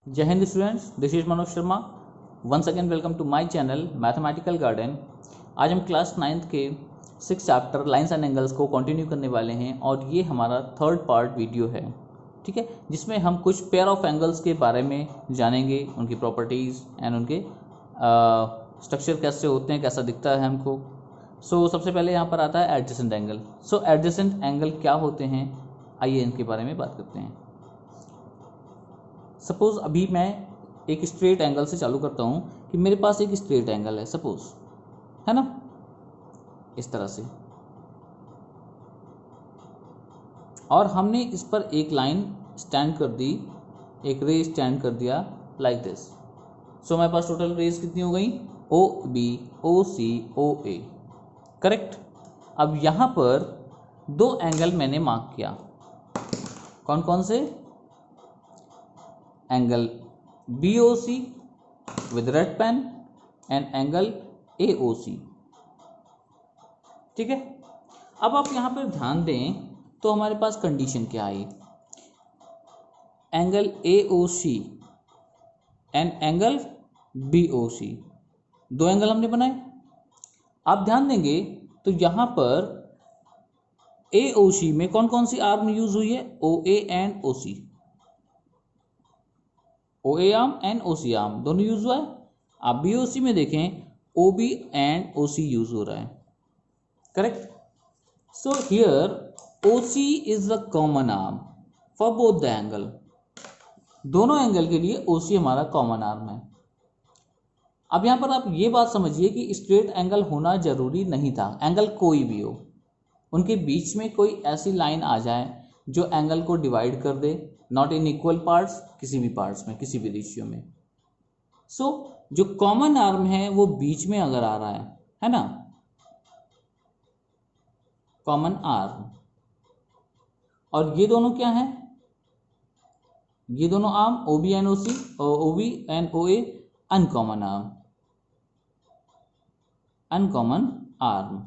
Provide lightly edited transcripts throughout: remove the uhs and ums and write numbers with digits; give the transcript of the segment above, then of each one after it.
जय हिंद students, this is Manoj Sharma. Once again welcome to my channel mathematical garden. आज हम क्लास 9th के 6 चैप्टर लाइंस एंड एंगल्स को कंटिन्यू करने वाले हैं और ये हमारा थर्ड पार्ट वीडियो है, ठीक है, जिसमें हम कुछ पेयर ऑफ एंगल्स के बारे में जानेंगे, उनकी प्रॉपर्टीज़ एंड उनके स्ट्रक्चर कैसे होते हैं, कैसा दिखता है हमको। सबसे पहले यहाँ पर आता है एडजेसेंट एंगल। एडजेसेंट एंगल क्या होते हैं, आइए इनके बारे में बात करते हैं। सपोज अभी मैं एक स्ट्रेट एंगल से चालू करता हूँ कि मेरे पास एक स्ट्रेट एंगल है, सपोज, है ना, इस तरह से, और हमने इस पर एक लाइन स्टैंड कर दी, एक रे स्टैंड कर दिया लाइक दिस। हमारे पास टोटल रेज कितनी हो गई, ओ बी, ओ सी, ओ ए, करेक्ट। अब यहाँ पर दो एंगल मैंने मार्क किया, कौन कौन से, angle BOC with red pen and angle AOC, ठीक है। अब आप यहाँ पर ध्यान दें तो हमारे पास कंडीशन क्या आई, angle AOC and angle BOC, दो एंगल हमने बनाए। आप ध्यान देंगे तो यहाँ पर AOC में कौन कौन सी आर्म यूज हुई है, OA and OC, OA arm and OC arm दोनों यूज हुआ है। आप BOC में देखें OB एंड OC यूज हो रहा है, correct. So here OC is the common arm for both the angle, दोनों एंगल के लिए OC हमारा कॉमन आर्म है। अब यहां पर आप ये बात समझिए कि स्ट्रेट एंगल होना जरूरी नहीं था, एंगल कोई भी हो, उनके बीच में कोई ऐसी लाइन आ जाए जो एंगल को डिवाइड कर दे, नॉट इन इक्वल पार्ट्स, किसी भी पार्ट्स में, किसी भी रेशियो में। जो कॉमन आर्म है वो बीच में अगर आ रहा है ना, कॉमन आर्म, और ये दोनों क्या हैं, ये दोनों arm OB and OC, OB and OA uncommon arm, uncommon arm.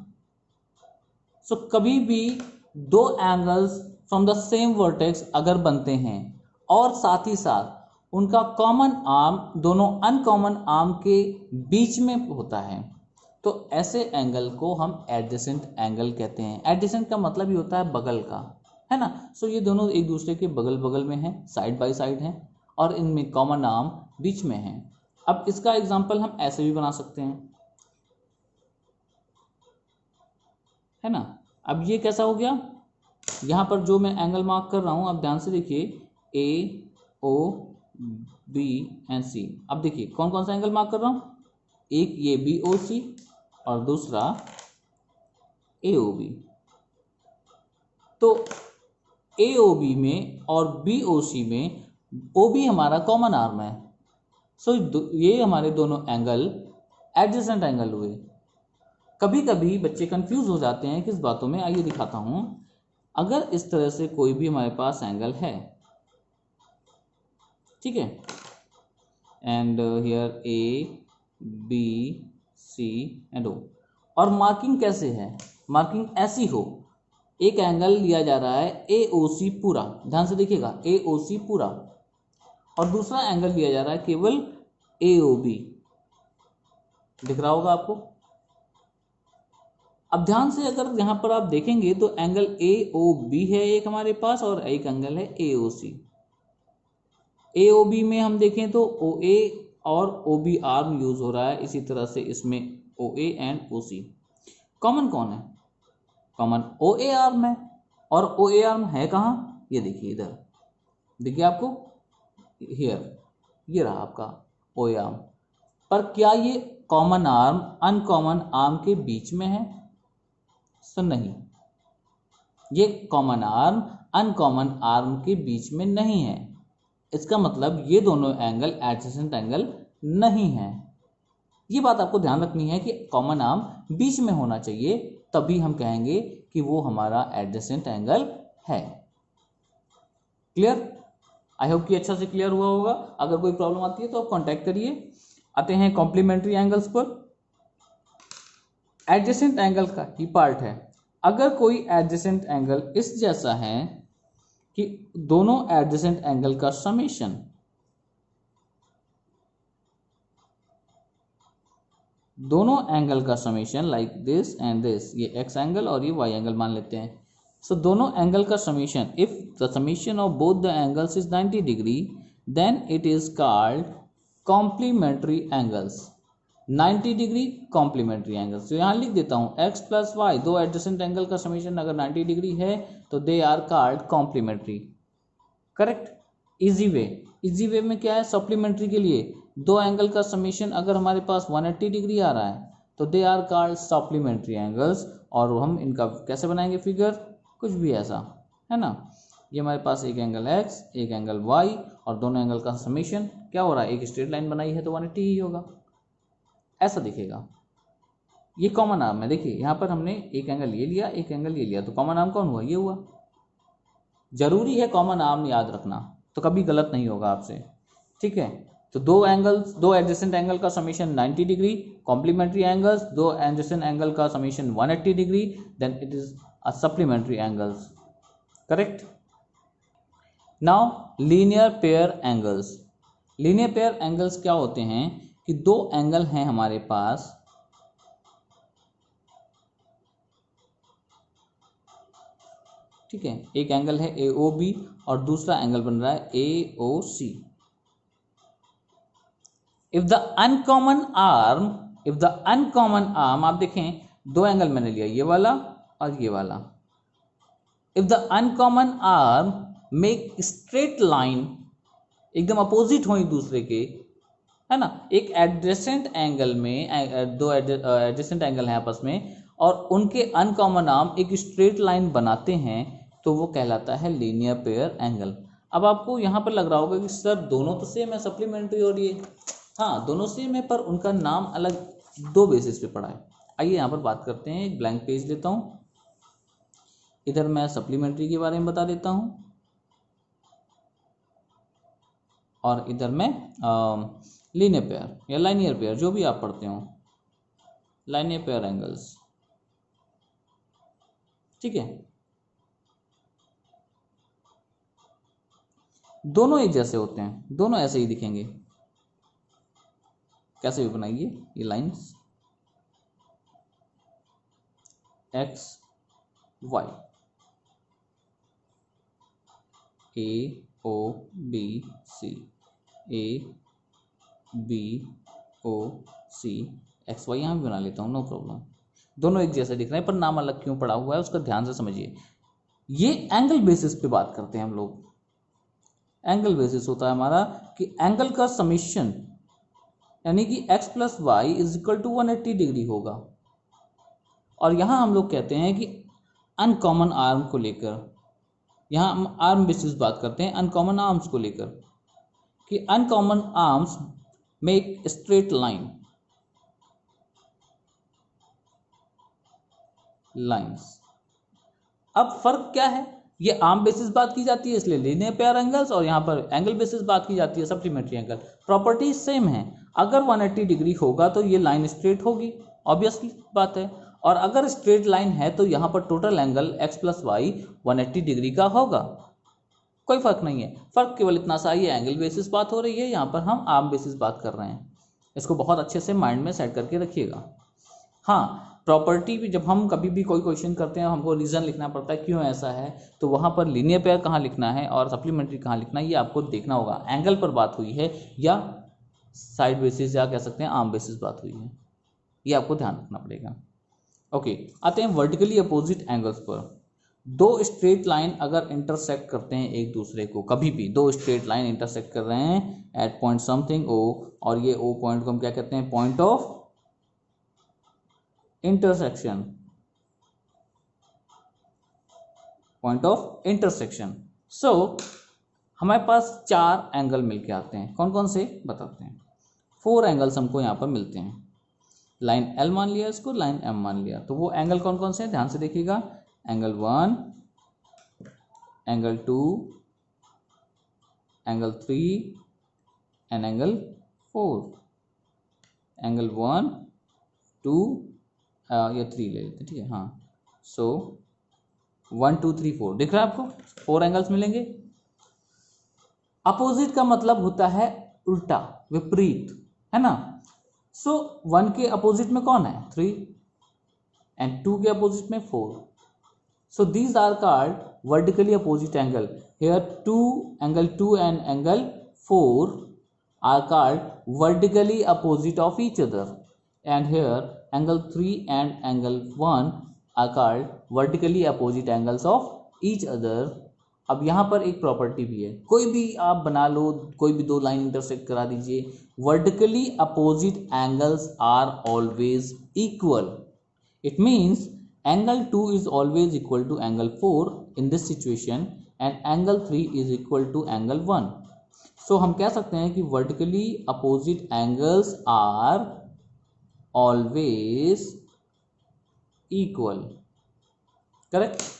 कभी भी दो angles from the same vertex अगर बनते हैं और साथ ही साथ उनका कॉमन आर्म दोनों अनकॉमन आर्म के बीच में होता है, तो ऐसे एंगल को हम एडजेसेंट एंगल कहते हैं। एडजेसेंट का मतलब ही होता है बगल का, है ना। ये दोनों एक दूसरे के बगल बगल में हैं, साइड बाय साइड हैं, और इनमें कॉमन आर्म बीच में है। अब इसका एग्जाम्पल हम ऐसे भी बना सकते हैं, है ना। अब ये कैसा हो गया, यहाँ पर जो मैं एंगल मार्क कर रहा हूँ, आप ध्यान से देखिए, AOB एंड C। अब देखिए कौन कौन सा एंगल मार्क कर रहा हूँ, एक ये BOC और दूसरा AOB। तो AOB में और BOC में OB हमारा कॉमन आर्म है, ये हमारे दोनों एंगल एडजेसेंट एंगल हुए। कभी कभी बच्चे कंफ्यूज हो जाते हैं किस बातों में, आइए दिखाता हूं। अगर इस तरह से कोई भी हमारे पास एंगल है, ठीक है, and here ABC and O, और मार्किंग कैसे है, मार्किंग ऐसी हो, एक एंगल लिया जा रहा है AOC पूरा, ध्यान से देखिएगा, AOC पूरा, और दूसरा एंगल लिया जा रहा है केवल AOB, दिख रहा होगा आपको। अब ध्यान से अगर यहां पर आप देखेंगे तो एंगल AOB है एक हमारे पास, और एक एंगल है AOC। AOB में हम देखें तो OA और OB आर्म यूज हो रहा है, इसी तरह से इसमें OA एंड OC। कॉमन कौन है, कॉमन OA आर्म है, और OA आर्म है कहां, ये देखिए इधर, देखिए आपको, हियर, ये रहा आपका OA आर्म। पर क्या ये कॉमन आर्म अनकॉमन आर्म के बीच में है, नहीं, ये कॉमन आर्म अनकॉमन आर्म के बीच में नहीं है। इसका मतलब ये दोनों एंगल एडजेसेंट एंगल नहीं है। ये बात आपको ध्यान रखनी है कि कॉमन आर्म बीच में होना चाहिए, तभी हम कहेंगे कि वो हमारा एडजेसेंट एंगल है। क्लियर, आई होप कि अच्छा से क्लियर हुआ होगा। अगर कोई प्रॉब्लम आती है तो आप कांटेक्ट करिए। आते हैं कॉम्प्लीमेंट्री एंगल्स पर। एडजेसेंट एंगल का ही पार्ट है, अगर कोई एडजेसेंट एंगल इस जैसा है कि दोनों एडजेसेंट एंगल का समेशन दोनों एंगल का summation like this and this, ये एक्स एंगल और ये वाई एंगल मान लेते हैं। सो दोनों एंगल का summation, if the summation of both the angles is 90 degree then it is called complementary angles. 90 degree complementary angles. तो यहाँ लिख देता हूँ एक्स प्लस वाई, दो एडजेसेंट एंगल का समीशन अगर 90 डिग्री है तो they are called complementary. Correct. Easy way में क्या है, सप्लीमेंट्री के लिए दो एंगल का समीशन अगर हमारे पास 180 डिग्री आ रहा है तो they are called supplementary angles. और हम इनका कैसे बनाएंगे फिगर, कुछ भी ऐसा, है ना। ये हमारे पास एक एंगल x एक एंगल y और दोनों एंगल का समीशन क्या हो रहा है, एक स्ट्रेट लाइन बनाई है तो 180 ही होगा, ऐसा दिखेगा। ये कॉमन आर्म है, देखिए यहाँ पर हमने एक एंगल ये लिया एक एंगल ये लिया, तो कॉमन आर्म कौन हुआ, ये हुआ। जरूरी है कॉमन आर्म याद रखना, तो कभी गलत नहीं होगा आपसे, ठीक है। तो दो एडजेसेंट एंगल का समीशन 90 डिग्री, कॉम्प्लीमेंट्री एंगल्स, दो एडजेसेंट एंगल का summation 180 degree, then it is a supplementary angles. Correct. Now linear pair angles. Linear pair angles क्या होते हैं कि दो एंगल हैं हमारे पास, ठीक है, एक एंगल है AOB और दूसरा एंगल बन रहा है AOC। If the uncommon arm आप देखें, दो एंगल मैंने लिया, ये वाला और ये वाला। If the uncommon arm make straight line, एकदम अपोजिट हो एक दूसरे के, है ना। एक एडजेसेंट एंगल में दो एडजेसेंट एंगल हैं आपस में और उनके अनकॉमन आर्म एक स्ट्रेट लाइन बनाते हैं तो वो कहलाता है लीनियर पेयर एंगल। अब आपको यहाँ पर लग रहा होगा कि सर दोनों तो सेम है, सप्लीमेंट्री और ये, हाँ दोनों सेम है पर उनका नाम अलग दो बेसिस पे पड़ा है। आइए यहाँ पर बात करते हैं, एक ब्लैंक पेज लेता हूँ, इधर मैं सप्लीमेंट्री के बारे में बता देता हूँ और इधर मैं लीनियर पेयर या लाइनियर पेयर, जो भी आप पढ़ते हो, लाइनियर पेयर एंगल्स, ठीक है। दोनों एक जैसे होते हैं, दोनों ऐसे ही दिखेंगे, कैसे भी बनाइए ये lines X Y, AOBC, ABOC, XY यहाँ भी बना लेता हूँ, नो प्रॉब्लम। दोनों एक जैसे दिख रहे हैं पर नाम अलग क्यों पड़ा हुआ है उसका ध्यान से समझिए। ये एंगल बेसिस पे बात करते हैं हम लोग। एंगल बेसिस होता है हमारा कि एंगल का समीशन यानी कि x plus Y is equal to 180 degree होगा। और यहाँ हम लोग कहते हैं कि अनकॉमन आर्म को लेकर, यहाँ हम आर्म बेसिस बात करते हैं अनकॉमन आर्म्स को लेकर, कि uncommon arms make straight lines. अब फर्क क्या है, ये आर्म बेसिस बात की जाती है इसलिए लीनियर पेयर एंगल्स, और यहाँ पर एंगल बेसिस बात की जाती है सप्लीमेंट्री एंगल। प्रॉपर्टीज सेम है, अगर 180 डिग्री होगा तो ये लाइन स्ट्रेट होगी, ऑब्वियसली बात है, और अगर स्ट्रेट लाइन है तो यहाँ पर total angle x plus Y 180 degree का होगा। कोई फर्क नहीं है, फर्क केवल इतना सा, ये एंगल बेसिस बात हो रही है, यहाँ पर हम आर्म बेसिस बात कर रहे हैं। इसको बहुत अच्छे से माइंड में सेट करके रखिएगा। हाँ, प्रॉपर्टी भी जब हम कभी भी कोई क्वेश्चन करते हैं हमको रीज़न लिखना पड़ता है क्यों ऐसा है, तो वहाँ पर लीनियर पेयर कहाँ लिखना है और सप्लीमेंट्री कहाँ लिखना है ये आपको देखना होगा। एंगल पर बात हुई है या साइड बेसिस या कह सकते हैं आर्म बेसिस बात हुई है, ये आपको ध्यान रखना पड़ेगा। ओके, आते हैं वर्टिकली अपोजिट एंगल्स पर। दो स्ट्रेट लाइन अगर इंटरसेक्ट करते हैं एक दूसरे को, कभी भी दो स्ट्रेट लाइन इंटरसेक्ट कर रहे हैं एट पॉइंट समथिंग O, और ये O पॉइंट को हम क्या कहते हैं, point of intersection, point of intersection. So हमारे पास चार एंगल मिलके आते हैं, कौन कौन से बताते हैं। 4 एंगल्स हमको यहाँ पर मिलते हैं, लाइन L मान लिया इसको, लाइन M मान लिया, तो वो एंगल कौन कौन से हैं ध्यान से देखिएगा। Angle 1, angle 2, angle 3 and angle 4। Angle 1, 2 या 3 ले लेते हैं, ठीक है। हाँ, सो 1 2 3 4 दिख रहा है आपको, 4 एंगल्स मिलेंगे। अपोजिट का मतलब होता है उल्टा, विपरीत, है ना। सो 1 के अपोजिट में कौन है 3 एंड 2 के अपोजिट में 4. So these are called vertically opposite angle. Here angle 2 and angle 4 are called vertically opposite of each other. And here angle 3 and angle 1 are called vertically opposite angles of each other. अब यहाँ पर एक property भी है, कोई भी आप बना लो, कोई भी दो लाइन इंटरसेक्ट करा दीजिए, vertically opposite angles are always equal. It means angle 2 is always equal to angle 4 in this situation and angle 3 is equal to angle 1. So हम कह सकते हैं कि vertically opposite angles are always equal. Correct?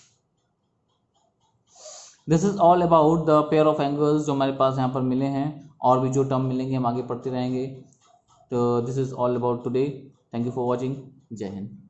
This is all about the pair of angles जो हमारे पास यहाँ पर मिले हैं, और भी जो टर्म मिलेंगे हम आगे पढ़ते रहेंगे. तो this is all about today. Thank you for watching. जय हिंद.